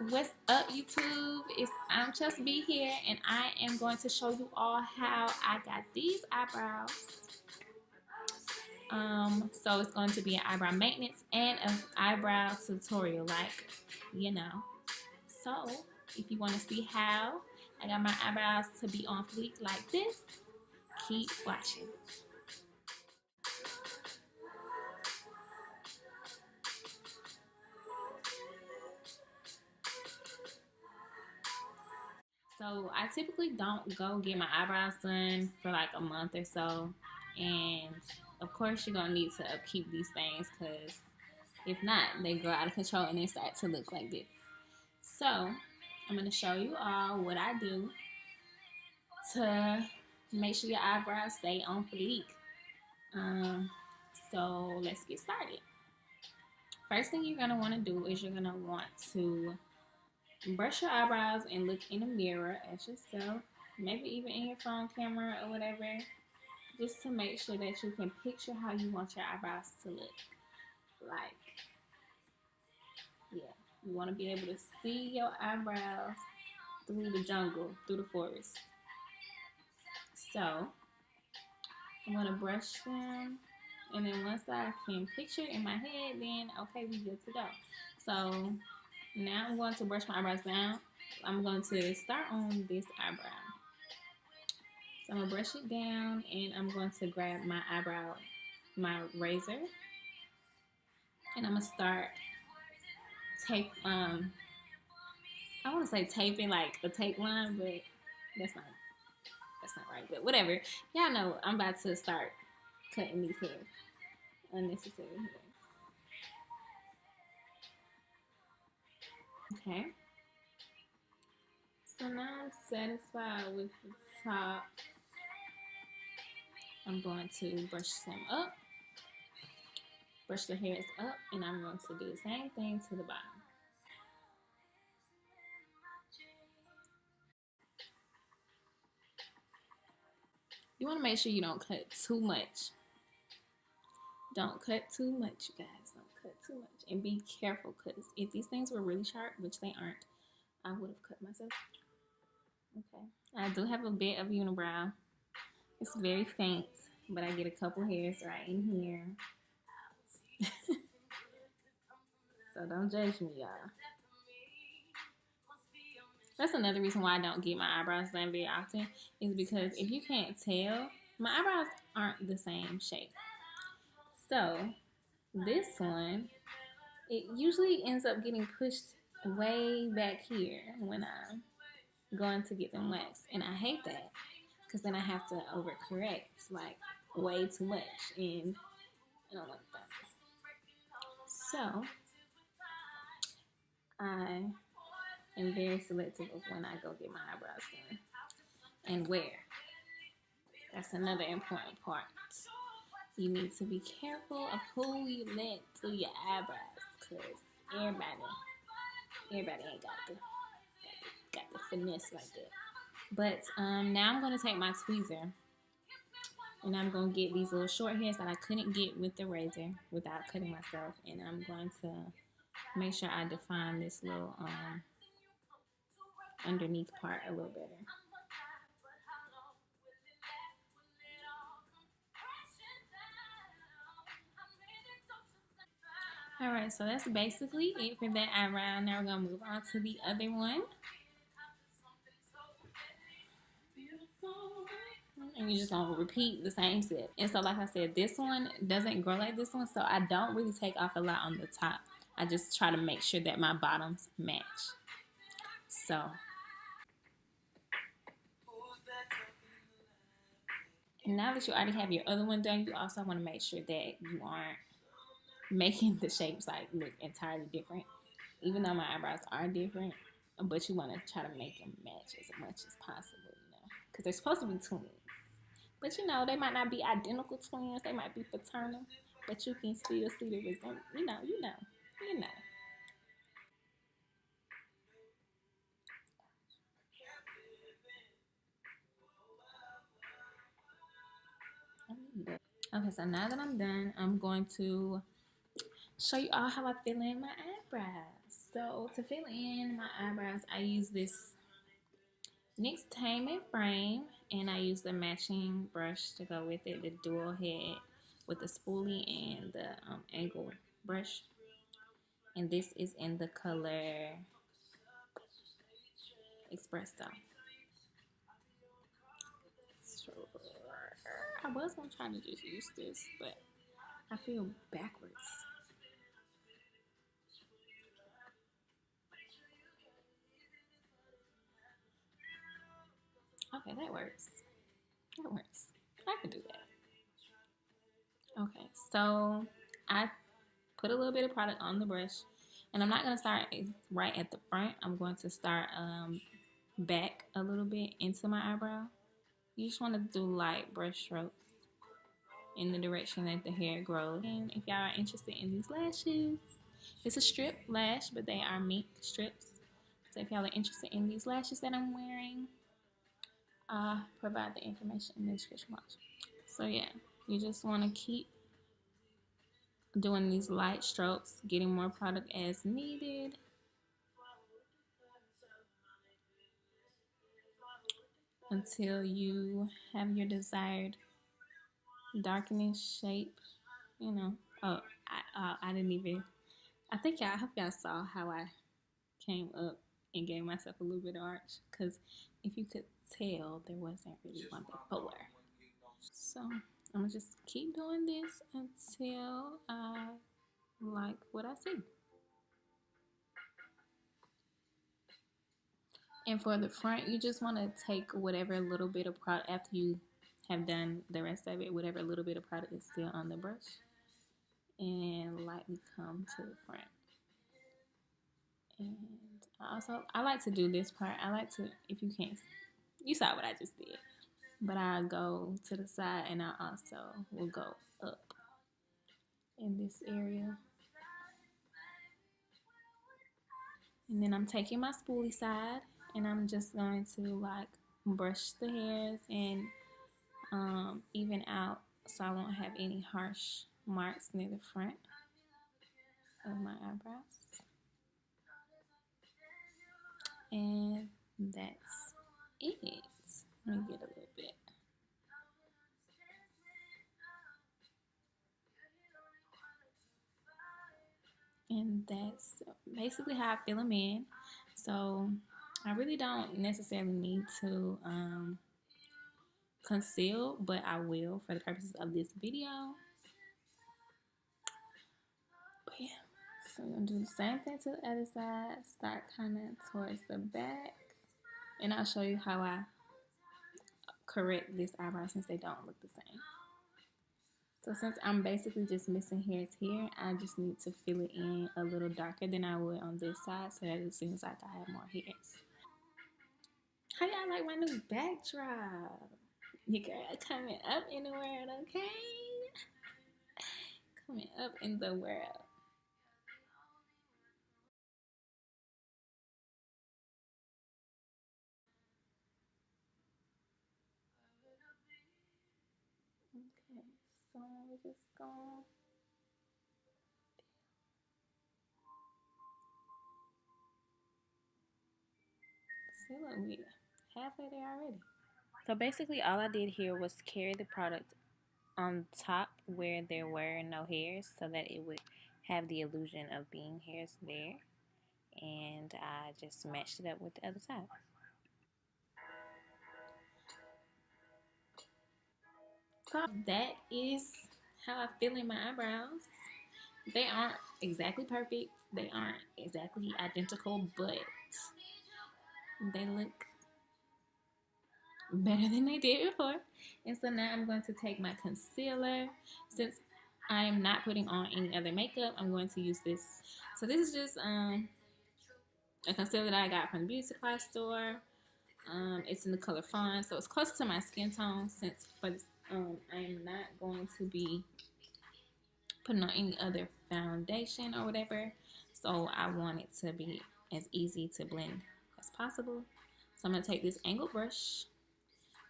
What's up, YouTube? I'm Chelss B here, and I am going to show you all how I got these eyebrows. So it's going to be an eyebrow maintenance and an eyebrow tutorial, like, you know. So if you want to see how I got my eyebrows to be on fleek like this, keep watching. So I typically don't go get my eyebrows done for like a month or so, and of course you're gonna need to upkeep these things because if not, they grow out of control and they start to look like this. So I'm gonna show you all what I do to make sure your eyebrows stay on fleek. So let's get started. First thing you're gonna want to do is you're gonna want to brush your eyebrows and look in the mirror at yourself, maybe even in your phone camera or whatever, just to make sure that you can picture how you want your eyebrows to look. Like, yeah, you want to be able to see your eyebrows through the jungle, through the forest. So I'm gonna brush them, and then once I can picture it in my head, then okay, we good to go. So now I'm going to brush my eyebrows down. I'm going to start on this eyebrow. So I'm gonna brush it down, and I'm going to grab my razor, and I'm gonna start tape. I want to say taping like a tape line, but that's not right. But whatever, y'all know I'm about to start cutting these hairs, unnecessary hairs. Okay. So now I'm satisfied with the top. I'm going to brush them up, brush the hairs up, and I'm going to do the same thing to the bottom. You want to make sure you don't cut too much. Don't cut too much, you guys. Don't cut too much. And be careful, because if these things were really sharp, which they aren't, I would have cut myself. Okay. I do have a bit of unibrow. It's very faint, but I get a couple hairs right in here. So don't judge me, y'all. That's another reason why I don't get my eyebrows done very often, is because if you can't tell, my eyebrows aren't the same shape. So this one, it usually ends up getting pushed way back here when I'm going to get them waxed. And I hate that, because then I have to overcorrect like way too much, and I don't like that. So I am very selective of when I go get my eyebrows done and where. That's another important part. You need to be careful of who you let do your eyebrows, because everybody ain't got the finesse like that. But now I'm gonna take my tweezer, and I'm gonna get these little short hairs that I couldn't get with the razor without cutting myself, and I'm going to make sure I define this little underneath part a little better. Alright, so that's basically it for that eyebrow. Now we're going to move on to the other one. And you're just going to repeat the same step. And so like I said, this one doesn't grow like this one, so I don't really take off a lot on the top. I just try to make sure that my bottoms match. So and now that you already have your other one done, you also want to make sure that you aren't making the shapes like look entirely different, even though my eyebrows are different, but you want to try to make them match as much as possible, because they're supposed to be twins, but they might not be identical twins, they might be fraternal, but you can still see the resemblance, you know. Okay, so now that I'm done, I'm going to show you all how I fill in my eyebrows. So to fill in my eyebrows, I use this NYX Tame Frame, and I use the matching brush to go with it, the dual head with the spoolie and the angle brush. And this is in the color Espresso. So, I was gonna try to just use this, but I feel backwards. Okay, that works. That works. I can do that. Okay, so I put a little bit of product on the brush, and I'm not gonna start right at the front. I'm going to start back a little bit into my eyebrow. You just want to do light brush strokes in the direction that the hair grows. And if y'all are interested in these lashes, it's a strip lash, but they are mink strips. So if y'all are interested in these lashes that I'm wearing, I'll provide the information in the description box. So yeah, you just want to keep doing these light strokes, getting more product as needed. Until you have your desired darkening shape, you know. Oh, I didn't even. I hope y'all saw how I came up and gave myself a little bit of arch, because if you could tell, there wasn't really one before. So I'm gonna just keep doing this until I like what I see. And for the front, you just want to take whatever little bit of product after you have done the rest of it, whatever little bit of product is still on the brush, and lightly come to the front. And I like to do this part. I like to, if you can't, you saw what I just did, but I go to the side, and I also will go up in this area. And then I'm taking my spoolie side, and I'm just going to like brush the hairs and even out, so I won't have any harsh marks near the front of my eyebrows. And that's it. Let me get a little bit. And that's basically how I fill them in. So I really don't necessarily need to conceal, but I will for the purposes of this video. But yeah, so I'm gonna do the same thing to the other side. Start kind of towards the back, and I'll show you how I correct this eyebrow since they don't look the same. So since I'm basically just missing hairs here, I just need to fill it in a little darker than I would on this side, so that it seems like I have more hairs. How y'all like my new backdrop? Your girl coming up in the world, okay? Coming up in the world. Okay, so we're just going. See, look, we halfway there already. So basically, all I did here was carry the product on top where there were no hairs, so that it would have the illusion of being hairs there. And I just matched it up with the other side. So that is how I feel in my eyebrows. They aren't exactly perfect. They aren't exactly identical, but they look better than they did before. And so now I'm going to take my concealer. Since I am not putting on any other makeup, I'm going to use this. So this is just a concealer that I got from the beauty supply store. It's in the color Fawn, so it's close to my skin tone. Since for this, I am not going to be putting on any other foundation or whatever, so I want it to be as easy to blend as possible. So I'm going to take this angled brush,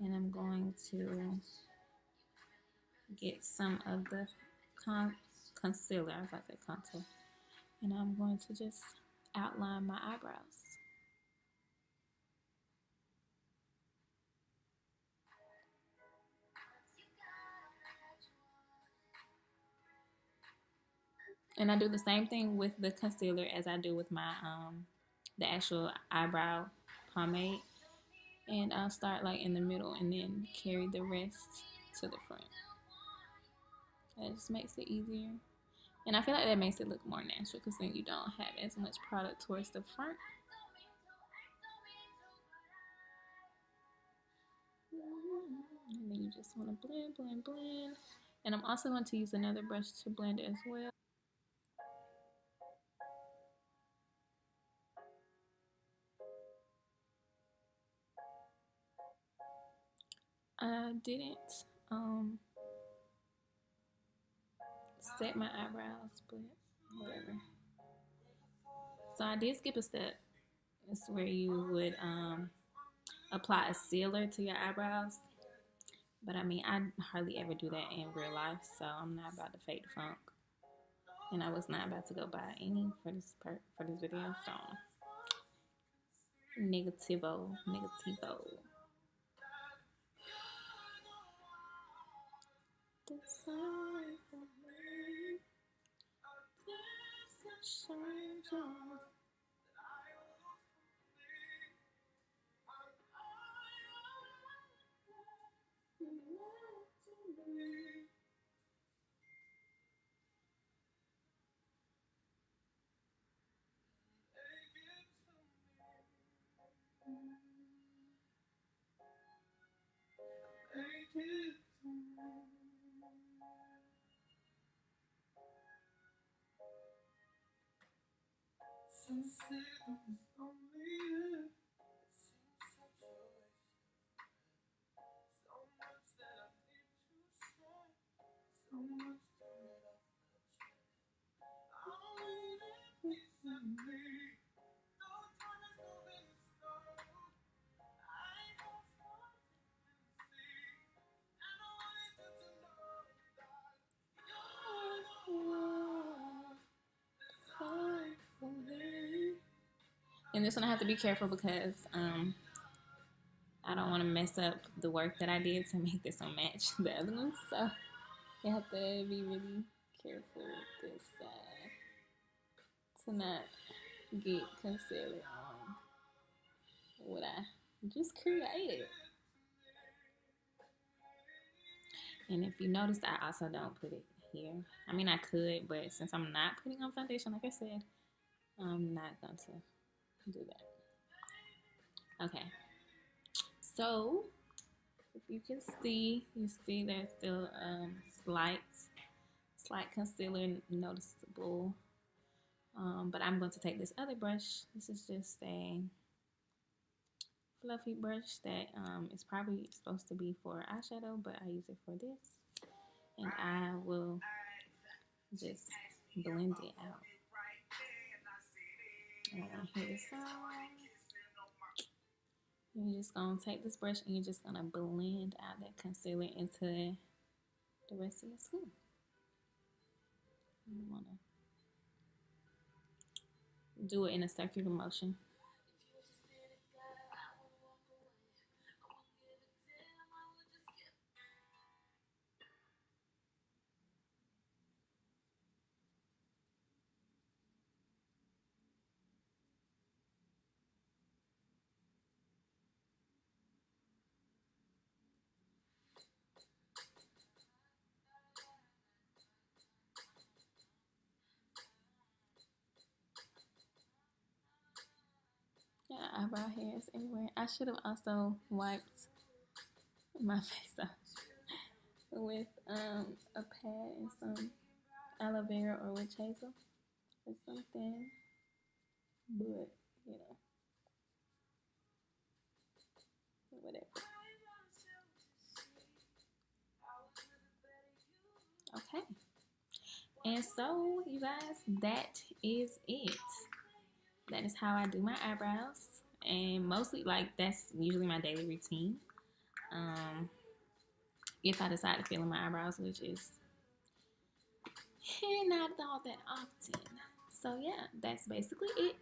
and I'm going to get some of the concealer, I was about to say contour, and I'm going to just outline my eyebrows. And I do the same thing with the concealer as I do with my the actual eyebrow pomade. And I'll start like in the middle and then carry the rest to the front. That just makes it easier. And I feel like that makes it look more natural because then you don't have as much product towards the front. And then you just want to blend, blend, blend. And I'm also going to use another brush to blend as well. I didn't set my eyebrows, but whatever. So I did skip a step. It's where you would apply a sealer to your eyebrows. But I mean, I hardly ever do that in real life, so I'm not about to fake the funk. And I was not about to go buy any for this video, so negativo. And this one I have to be careful because I don't want to mess up the work that I did to make this one match the other one. So you have to be really careful with this to not get concealer on what I just created. And if you notice, I also don't put it here. I mean, I could, but since I'm not putting on foundation, like I said, I'm not going to do that. Okay. So, if you can see, you see there's still slight concealer noticeable. But I'm going to take this other brush. This is just a fluffy brush that is probably supposed to be for eyeshadow, but I use it for this. And I will just blend it out. Here this out. You're just gonna take this brush and you're just gonna blend out that concealer into the rest of your skin. You wanna do it in a circular motion. Yeah, eyebrow hairs everywhere. I should have also wiped my face off with a pad and some aloe vera or witch hazel or something. But you know, whatever. Okay. And so, you guys, that is it. That is how I do my eyebrows. And mostly, like, that's usually my daily routine. If I decide to fill in my eyebrows, which is not all that often. So, yeah, that's basically it.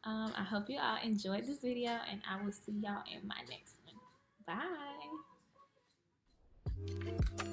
I hope you all enjoyed this video, and I will see y'all in my next one. Bye.